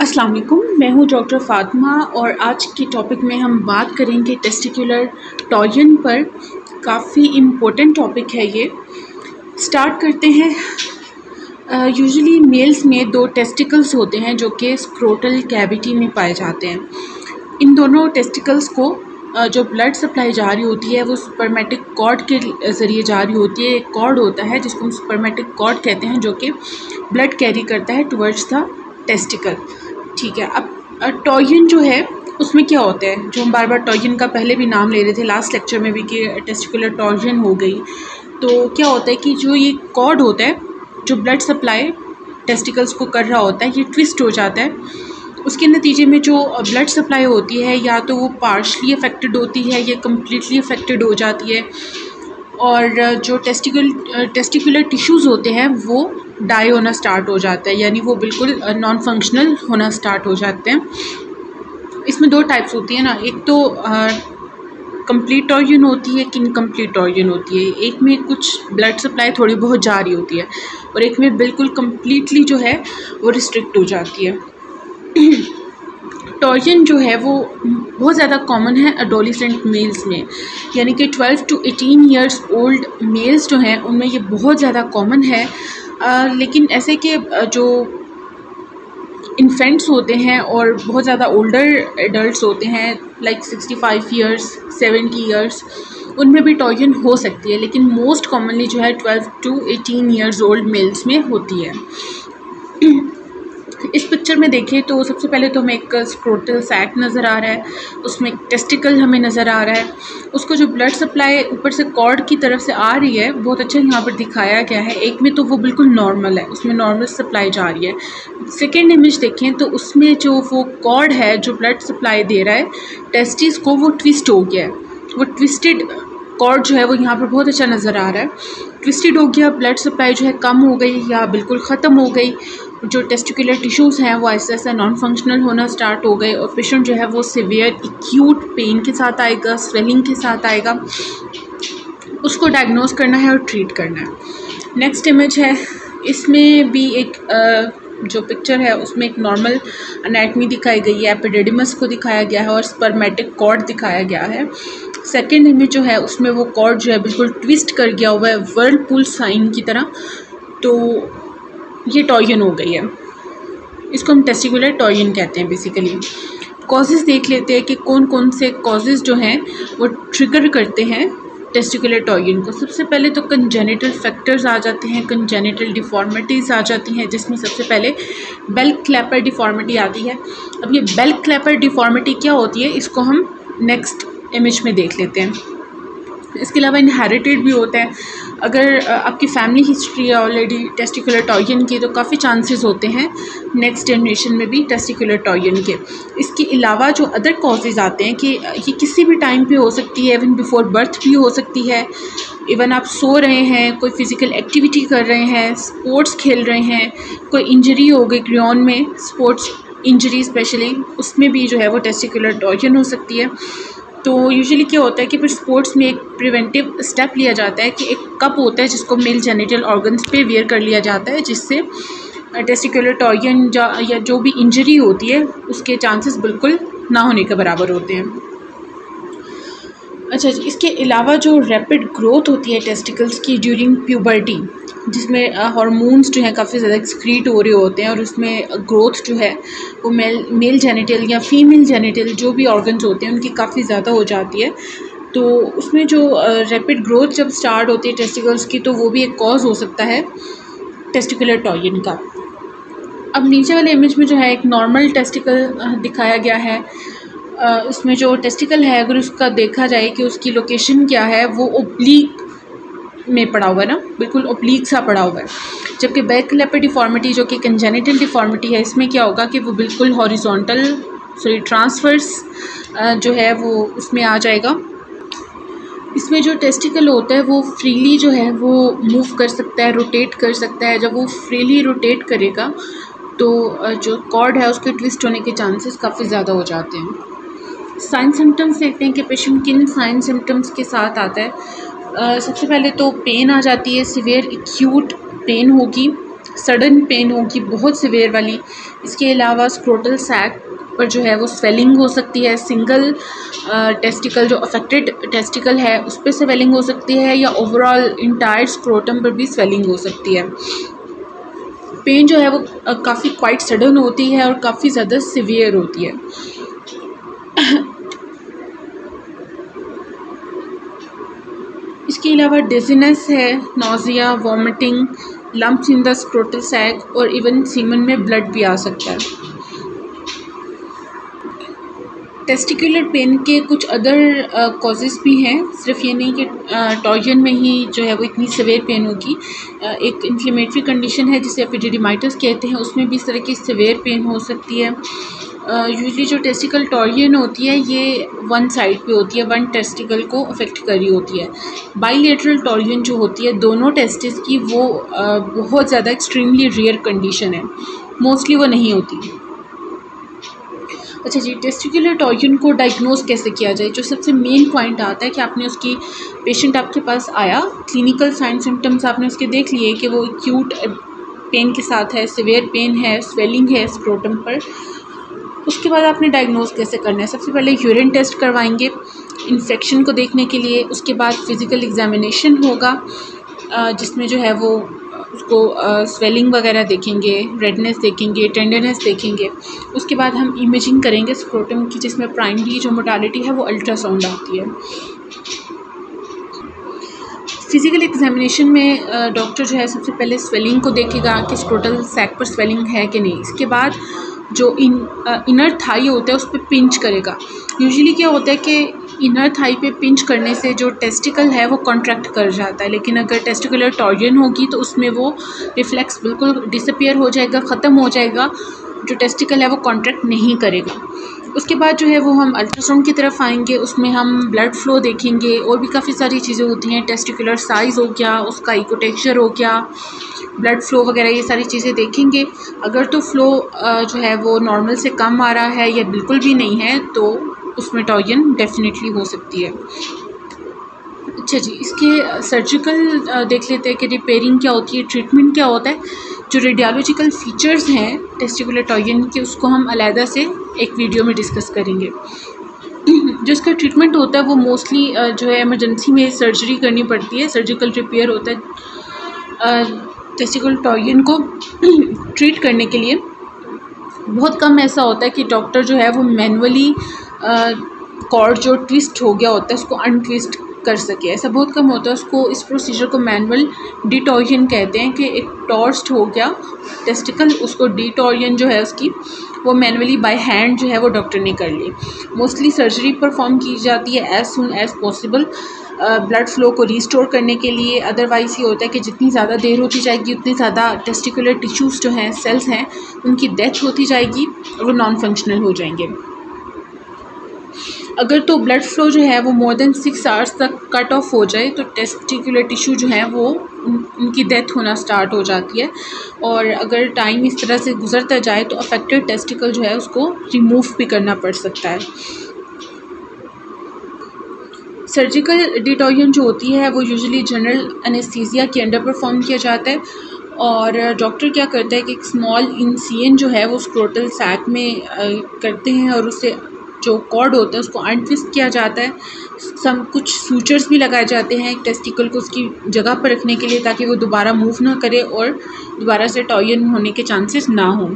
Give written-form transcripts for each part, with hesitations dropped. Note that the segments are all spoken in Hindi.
अस्सलाम वालेकुम, मैं हूँ डॉक्टर फ़ातिमा और आज के टॉपिक में हम बात करेंगे टेस्टिकुलर टॉयन पर। काफ़ी इम्पोर्टेंट टॉपिक है ये। स्टार्ट करते हैं। यूजुअली मेल्स में दो टेस्टिकल्स होते हैं जो कि स्क्रोटल कैविटी में पाए जाते हैं। इन दोनों टेस्टिकल्स को जो ब्लड सप्लाई जा रही होती है वो स्पर्मेटिक कॉर्ड के ज़रिए जा रही होती है। एक कॉर्ड होता है जिसको हम स्पर्मेटिक कॉर्ड कहते हैं जो कि ब्लड कैरी करता है टुवर्ड्स द टेस्टिकल। ठीक है, अब टॉयन जो है उसमें क्या होता है, जो हम बार बार टॉयन का पहले भी नाम ले रहे थे लास्ट लेक्चर में भी कि टेस्टिकुलर टॉयन हो गई। तो क्या होता है कि जो ये कॉर्ड होता है जो ब्लड सप्लाई टेस्टिकल्स को कर रहा होता है ये ट्विस्ट हो जाता है। उसके नतीजे में जो ब्लड सप्लाई होती है या तो वो पार्शली अफेक्टेड होती है या कम्प्लीटली अफेक्टेड हो जाती है। और जो टेस्टिकुलर टिश्यूज़ होते हैं वो डाई होना स्टार्ट हो जाता है, यानी वो बिल्कुल नॉन फंक्शनल होना स्टार्ट हो जाते हैं। इसमें दो टाइप्स होती है ना, एक तो कंप्लीट टॉयन होती है कि इनकम्प्लीट टॉयन होती है। एक में कुछ ब्लड सप्लाई थोड़ी बहुत जा रही होती है और एक में बिल्कुल कम्प्लीटली जो है वो रिस्ट्रिक्ट हो जाती है। टॉयन जो है वो बहुत ज़्यादा कॉमन है एडोलेसेंट मेल्स में, यानी कि 12 to 18 ईयर्स ओल्ड मेल्स जो हैं उनमें ये बहुत ज़्यादा कॉमन है। लेकिन ऐसे कि जो इन्फेंट्स होते हैं और बहुत ज़्यादा ओल्डर एडल्ट्स होते हैं लाइक 65 ईयर्स 70 ईयर्स, उनमें भी टॉयन हो सकती है, लेकिन मोस्ट कॉमनली जो है 12 to 18 ईयर्स ओल्ड मेल्स में होती है। इस पिक्चर में देखें तो सबसे पहले तो हमें एक स्क्रोटल सैक नज़र आ रहा है, उसमें एक टेस्टिकल हमें नज़र आ रहा है। उसको जो ब्लड सप्लाई ऊपर से कॉर्ड की तरफ से आ रही है बहुत अच्छा यहाँ पर दिखाया गया है। एक में तो वो बिल्कुल नॉर्मल है, उसमें नॉर्मल सप्लाई जा रही है। सेकेंड इमेज देखें तो उसमें जो वो कॉर्ड है जो ब्लड सप्लाई दे रहा है टेस्टिस को, वो ट्विस्ट हो गया है। वो ट्विस्टेड कॉर्ड जो है वो यहाँ पर बहुत अच्छा नज़र आ रहा है, ट्विस्टेड हो गया। ब्लड सप्लाई जो है कम हो गई या बिल्कुल ख़त्म हो गई। जो टेस्टिकुलर टिश्यूज़ हैं वो ऐसे ऐसे नॉन फंक्शनल होना स्टार्ट हो गए और पेशेंट जो है वो सिवियर एक्यूट पेन के साथ आएगा, स्वेलिंग के साथ आएगा। उसको डायग्नोस करना है और ट्रीट करना है। नेक्स्ट इमेज है, इसमें भी एक जो पिक्चर है उसमें एक नॉर्मल एनाटमी दिखाई गई है, एपिडिडिमस को दिखाया गया है और स्पर्मेटिक कॉर्ड दिखाया गया है। सेकेंड इमेज जो है उसमें वो कॉर्ड जो है बिल्कुल ट्विस्ट कर गया हुआ है वर्लपूल साइन की तरह, तो ये टॉयन हो गई है। इसको हम टेस्टिकुलर टॉयन कहते हैं बेसिकली। कॉजेज़ देख लेते हैं कि कौन कौन से कॉजेज़ जो हैं वो ट्रिगर करते हैं टेस्टिकुलर टॉयन को। सबसे पहले तो कंजेनिटल फैक्टर्स आ जाते हैं, कंजेनिटल डिफॉर्मिटीज़ आ जाती हैं, जिसमें सबसे पहले बेल क्लैपर डिफॉर्मिटी आती है। अब ये बेल क्लैपर डिफॉर्मिटी क्या होती है इसको हम नेक्स्ट इमेज में देख लेते हैं। इसके अलावा इनहेरिटेड भी होता है। अगर आपकी फैमिली हिस्ट्री है ऑलरेडी टेस्टिकुलर टॉयन की तो काफ़ी चांसेस होते हैं नेक्स्ट जनरेशन में भी टेस्टिकुलर टॉयन के। इसके अलावा जो अदर कॉजेज़ आते हैं कि ये किसी भी टाइम पे हो सकती है, इवन बिफोर बर्थ भी हो सकती है। इवन आप सो रहे हैं, कोई फ़िज़िकल एक्टिविटी कर रहे हैं, स्पोर्ट्स खेल रहे हैं, कोई इंजरी हो गई क्रियॉन में, स्पोर्ट्स इंजरी स्पेशली, उसमें भी जो है वो टेस्टिकुलर टॉयन हो सकती है। तो यूजुअली क्या होता है कि फिर स्पोर्ट्स में एक प्रिवेंटिव स्टेप लिया जाता है कि एक कप होता है जिसको मेल जेनिटल ऑर्गन्स पे वेयर कर लिया जाता है, जिससे टेस्टिकुलर टॉयन या जो भी इंजरी होती है उसके चांसेस बिल्कुल ना होने के बराबर होते हैं। अच्छा जी, इसके अलावा जो रैपिड ग्रोथ होती है टेस्टिकल्स की ड्यूरिंग प्यूबर्टी, जिसमें हार्मोन्स जो हैं काफ़ी ज़्यादा एक्सक्रीट हो रहे होते हैं और उसमें ग्रोथ जो है वो मेल जेनिटल या फीमेल जेनिटल जो भी ऑर्गन्स होते हैं उनकी काफ़ी ज़्यादा हो जाती है। तो उसमें जो रैपिड ग्रोथ जब स्टार्ट होती है टेस्टिकल्स की तो वो भी एक कॉज हो सकता है टेस्टिकुलर टॉयन का। अब नीचे वाले इमेज में जो है एक नॉर्मल टेस्टिकल दिखाया गया है। इसमें जो टेस्टिकल है अगर उसका देखा जाए कि उसकी लोकेशन क्या है, वो ओब्लीक में पड़ा हुआ है ना, बिल्कुल ओब्लीक सा पड़ा हुआ है। जबकि बेल क्लैपर डिफॉर्मिटी जो कि कंजेनिटल डिफॉर्मिटी है, इसमें क्या होगा कि वो बिल्कुल हॉरिजॉन्टल ट्रांसवर्स जो है वो उसमें आ जाएगा। इसमें जो टेस्टिकल होता है वो फ्रीली जो है वो मूव कर सकता है, रोटेट कर सकता है। जब वो फ्रीली रोटेट करेगा तो जो कॉर्ड है उसके ट्विस्ट होने के चांसेस काफ़ी ज़्यादा हो जाते हैं। साइन सिम्टम्स देखते हैं कि पेशेंट किन साइन सिम्टम्स के साथ आता है। सबसे पहले तो पेन आ जाती है, सिवियर एक्यूट पेन होगी। सडन पेन होगी बहुत सिवियर वाली। इसके अलावा स्क्रोटल सैक पर जो है वो स्वेलिंग हो सकती है। सिंगल टेस्टिकल जो अफेक्टेड टेस्टिकल है उस पर स्वेलिंग हो सकती है, या ओवरऑल इंटायर स्क्रोटम पर भी स्वेलिंग हो सकती है। पेन जो है वो काफ़ी क्वाइट सडन होती है और काफ़ी ज़्यादा सिवियर होती है। इसके अलावा डिजीनेस है, nausea, vomiting, lumps in the scrotal sac और इवन सीमन में ब्लड भी आ सकता है। टेस्टिकुलर पेन के कुछ अदर कॉजेज़ भी हैं, सिर्फ ये नहीं कि टॉर्जन में ही जो है वो इतनी सिवियर पेन होगी। एक इन्फ्लेमेटरी कंडीशन है जिसे एपिडिडिमाइटिस कहते हैं, उसमें भी इस तरह की सिवियर पेन हो सकती है। यूजुअली जो टेस्टिकल टॉर्जन होती है ये वन साइड पे होती है, वन टेस्टिकल को अफेक्ट कर रही होती है। बाइलेटरल टॉर्जन जो होती है दोनों टेस्टिस की, वो बहुत ज़्यादा एक्सट्रीमली रेयर कंडीशन है, मोस्टली वो नहीं होती। अच्छा जी, टेस्टिकुलर टॉर्जन को डायग्नोज कैसे किया जाए? जो सबसे मेन पॉइंट आता है कि आपने उसकी, पेशेंट आपके पास आया, क्लिनिकल साइन सिम्टम्स आपने उसके देख लिए कि वो एक्यूट पेन के साथ है, सिवियर पेन है, स्वेलिंग है स्क्रोटम पर। उसके बाद आपने डायग्नोज कैसे करना है? सबसे पहले यूरिन टेस्ट करवाएंगे इन्फेक्शन को देखने के लिए। उसके बाद फिज़िकल एग्जामिनेशन होगा जिसमें जो है वो उसको स्वेलिंग वगैरह देखेंगे, रेडनेस देखेंगे, टेंडरनेस देखेंगे। उसके बाद हम इमेजिंग करेंगे स्क्रोटम की, जिसमें प्राइमरी जो मोडालिटी है वो अल्ट्रासाउंड आती है। फिज़िकल एग्जामिनेशन में डॉक्टर जो है सबसे पहले स्वेलिंग को देखेगा कि स्क्रोटल सैक पर स्वेलिंग है कि नहीं। इसके बाद जो इनर थाई होता है उस पर पिंच करेगा। यूजुअली क्या होता है कि इनर थाई पे पिंच करने से जो टेस्टिकल है वो कॉन्ट्रैक्ट कर जाता है, लेकिन अगर टेस्टिकुलर टॉर्जन होगी तो उसमें वो रिफ्लेक्स बिल्कुल डिसअपीयर हो जाएगा, ख़त्म हो जाएगा, जो टेस्टिकल है वो कॉन्ट्रैक्ट नहीं करेगा। उसके बाद जो है वो हम अल्ट्रासाउंड की तरफ आएंगे, उसमें हम ब्लड फ्लो देखेंगे और भी काफ़ी सारी चीज़ें होती हैं। टेस्टिकुलर साइज़ हो गया, उसका इको टेक्सचर हो गया, ब्लड फ्लो वगैरह, ये सारी चीज़ें देखेंगे। अगर तो फ्लो जो है वो नॉर्मल से कम आ रहा है या बिल्कुल भी नहीं है तो उसमें टॉर्जन डेफिनेटली हो सकती है। अच्छा जी, इसके सर्जिकल देख लेते हैं कि रिपेयरिंग क्या होती है, ट्रीटमेंट क्या होता है। जो रेडियोलॉजिकल फ़ीचर्स हैं टेस्टिकुलर टॉर्जन के, उसको हम अलहदा से एक वीडियो में डिस्कस करेंगे। जो इसका ट्रीटमेंट होता है वो मोस्टली जो है इमरजेंसी में सर्जरी करनी पड़ती है, सर्जिकल रिपेयर होता है टेस्टिकुलर टॉर्जन को ट्रीट करने के लिए। बहुत कम ऐसा होता है कि डॉक्टर जो है वो मैनुअली कॉर्ड जो ट्विस्ट हो गया होता है उसको अनट्विस्ट कर सके, ऐसा बहुत कम होता है। उसको, इस प्रोसीजर को मैनुअल डिटॉर्जन कहते हैं कि एक टॉर्स्ट हो गया टेस्टिकल, उसको डिटॉर्जन जो है उसकी वो मैनुअली बाय हैंड जो है वो डॉक्टर ने कर ली। मोस्टली सर्जरी परफॉर्म की जाती है as soon as possible blood flow को रीस्टोर करने के लिए। अदरवाइज़ ये होता है कि जितनी ज़्यादा देर होती जाएगी उतनी ज़्यादा टेस्टिकुलर टिश्यूज़ जो हैं, सेल्स हैं, उनकी डेथ होती जाएगी और वो नॉन फंक्शनल हो जाएंगे। अगर तो ब्लड फ्लो जो है वो मोर देन 6 आवर्स तक कट ऑफ हो जाए तो टेस्टिकुलर टिश्यू जो है वो उनकी डेथ होना स्टार्ट हो जाती है। और अगर टाइम इस तरह से गुजरता जाए तो अफेक्टेड टेस्टिकल जो है उसको रिमूव भी करना पड़ सकता है। सर्जिकल डिटॉर्जन जो होती है वो यूजुअली जनरल एनेस्थीसिया के अंडर परफॉर्म किया जाता है और डॉक्टर क्या करता है कि एक स्मॉल इंसिजन जो है वो स्क्रोटल सैक में करते हैं और उससे जो कॉर्ड होता है उसको अनट्विस्ट किया जाता है। कुछ सूचर्स भी लगाए जाते हैं टेस्टिकल को उसकी जगह पर रखने के लिए ताकि वो दोबारा मूव ना करे और दोबारा से टॉर्जन होने के चांसेस ना हों।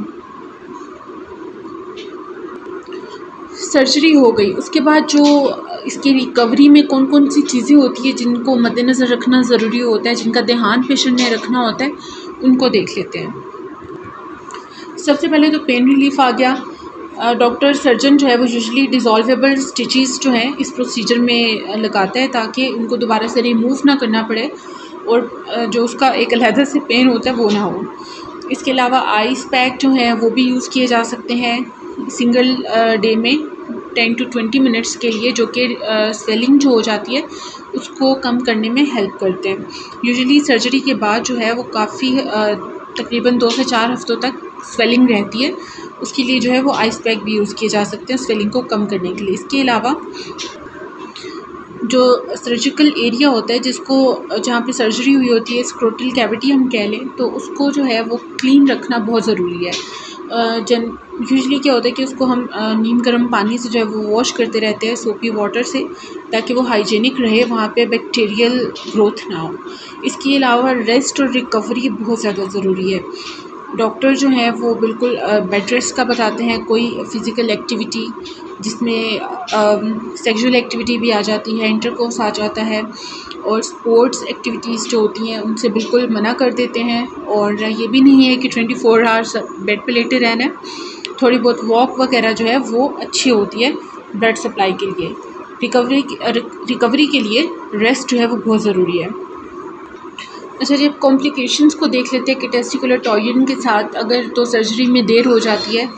सर्जरी हो गई, उसके बाद जो इसकी रिकवरी में कौन कौन सी चीज़ें होती है जिनको मद्देनज़र रखना ज़रूरी होता है, जिनका ध्यान पेशेंट ने रखना होता है, उनको देख लेते हैं। सबसे पहले तो पेन रिलीफ आ गया। डॉक्टर सर्जन जो है वो यूजुअली डिज़ोल्वेबल स्टिचेस जो हैं इस प्रोसीजर में लगाता है ताकि उनको दोबारा से रिमूव ना करना पड़े और जो उसका एक अलहदा से पेन होता है वो ना हो। इसके अलावा आइस पैक जो हैं वो भी यूज़ किए जा सकते हैं सिंगल डे में 10 to 20 मिनट्स के लिए, जो कि स्वेलिंग जो हो जाती है उसको कम करने में हेल्प करते हैं। यूजुअली सर्जरी के बाद जो है वो काफ़ी तकरीबन 2 से 4 हफ्तों तक स्वेलिंग रहती है, उसके लिए जो है वो आइस पैक भी यूज़ किए जा सकते हैं स्वेलिंग को कम करने के लिए। इसके अलावा जो सर्जिकल एरिया होता है जिसको जहाँ पे सर्जरी हुई होती है, स्क्रोटल कैविटी हम कह लें, तो उसको जो है वो क्लीन रखना बहुत ज़रूरी है। यूजुअली क्या होता है कि उसको हम नीम गर्म पानी से जो है वो वॉश करते रहते हैं, सोपी वाटर से, ताकि वो हाइजीनिक रहे, वहाँ पे बैक्टीरियल ग्रोथ ना हो। इसके अलावा रेस्ट और रिकवरी बहुत ज़्यादा ज़रूरी है। डॉक्टर जो हैं वो बिल्कुल बेड रेस्ट का बताते हैं, कोई फ़िज़िकल एक्टिविटी जिसमें सेक्सुअल एक्टिविटी भी आ जाती है, इंटरकोर्स आ जाता है, और स्पोर्ट्स एक्टिविटीज़ जो होती हैं उनसे बिल्कुल मना कर देते हैं। और ये भी नहीं है कि 24 आवर्स बेड पे लेटे रहना है, थोड़ी बहुत वॉक वगैरह जो है वो अच्छी होती है ब्लड सप्लाई के लिए। रिकवरी के लिए रेस्ट जो है वो बहुत ज़रूरी है। अच्छा जी, अब कॉम्प्लिकेशंस को देख लेते हैं कि टेस्टिकुलर टॉयन के साथ अगर तो सर्जरी में देर हो जाती है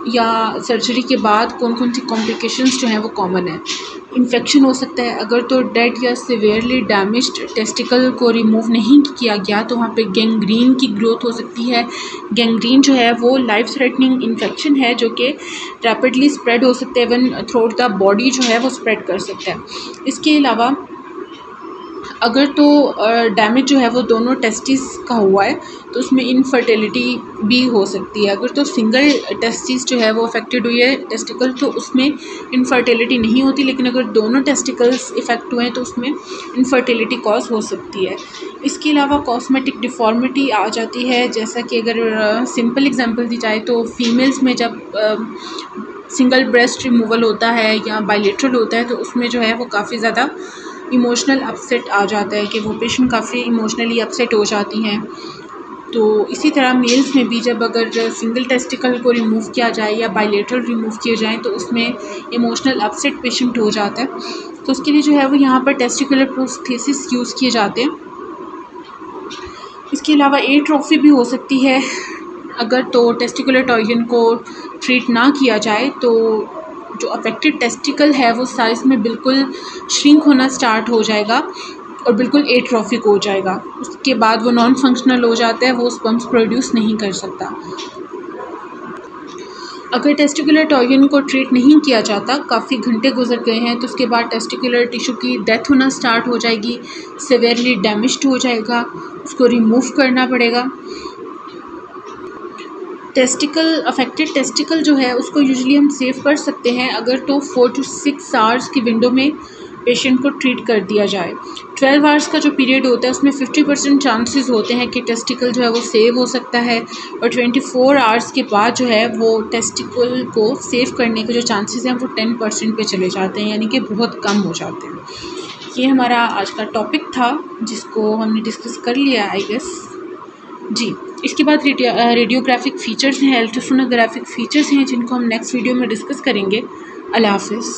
या सर्जरी के बाद कौन कौन सी कॉम्प्लिकेशंस जो हैं वो कॉमन है। इन्फेक्शन हो सकता है, अगर तो डेड या सिवियरली डैमेज्ड टेस्टिकल को रिमूव नहीं किया गया तो वहाँ पे गैंग्रीन की ग्रोथ हो सकती है। गैंग्रीन जो है वो लाइफ थ्रेटनिंग इन्फेक्शन है जो कि रैपिडली स्प्रेड हो सकता है, इवन थ्रू द बॉडी जो है वो स्प्रेड कर सकता है। इसके अलावा अगर तो डैमेज जो है वो दोनों टेस्टिस का हुआ है तो उसमें इनफर्टिलिटी भी हो सकती है। अगर तो सिंगल टेस्टिस जो है वो अफेक्टेड हुई है टेस्टिकल तो उसमें इनफर्टिलिटी नहीं होती, लेकिन अगर दोनों टेस्टिकल्स इफ़ेक्ट हुए हैं तो उसमें इनफर्टिलिटी कॉज हो सकती है। इसके अलावा कॉस्मेटिक डिफॉर्मिटी आ जाती है, जैसा कि अगर सिंपल एग्जांपल दी जाए तो फीमेल्स में जब सिंगल ब्रेस्ट रिमूवल होता है या बायलेटरल होता है तो उसमें जो है वो काफ़ी ज़्यादा इमोशनल अपसेट आ जाता है कि वो पेशेंट काफ़ी इमोशनली अपसेट हो जाती हैं। तो इसी तरह मेल्स में भी जब अगर सिंगल टेस्टिकल को रिमूव किया जाए या बायलेटरल रिमूव किए जाएँ तो उसमें इमोशनल अपसेट पेशेंट हो जाता है, तो उसके लिए जो है वो यहाँ पर टेस्टिकुलर प्रोस्थेसिस यूज़ किए जाते हैं। इसके अलावा एट्रोफी भी हो सकती है, अगर तो टेस्टिकुलर टॉयन को ट्रीट ना किया जाए तो जो अफेक्टेड टेस्टिकल है वो साइज़ में बिल्कुल श्रिंक होना स्टार्ट हो जाएगा और बिल्कुल एट्रोफिक हो जाएगा। उसके बाद वो नॉन फंक्शनल हो जाता है, वो स्पर्म्स प्रोड्यूस नहीं कर सकता। अगर टेस्टिकुलर टॉयन को ट्रीट नहीं किया जाता, काफ़ी घंटे गुजर गए हैं, तो उसके बाद टेस्टिकुलर टिश्यू की डेथ होना स्टार्ट हो जाएगी, सिवियरली डैमेज्ड हो जाएगा, उसको रिमूव करना पड़ेगा। अफेक्टेड टेस्टिकल जो है उसको यूजुअली हम सेव कर सकते हैं अगर तो 4 to 6 आवर्स की विंडो में पेशेंट को ट्रीट कर दिया जाए। 12 आवर्स का जो पीरियड होता है उसमें 50% चांसेस होते हैं कि टेस्टिकल जो है वो सेव हो सकता है, और 24 आवर्स के बाद जो है वो टेस्टिकल को सेव करने के जो चांसेस हैं वो 10% पे चले जाते हैं, यानी कि बहुत कम हो जाते हैं। ये हमारा आज का टॉपिक था जिसको हमने डिस्कस कर लिया आई गेस जी। इसके बाद रेडियोग्राफिक फ़ीचर्स हैं, अल्ट्रासोनोग्राफिक फ़ीचर्स हैं जिनको हम नेक्स्ट वीडियो में डिस्कस करेंगे। अल्लाह हाफ़िज़।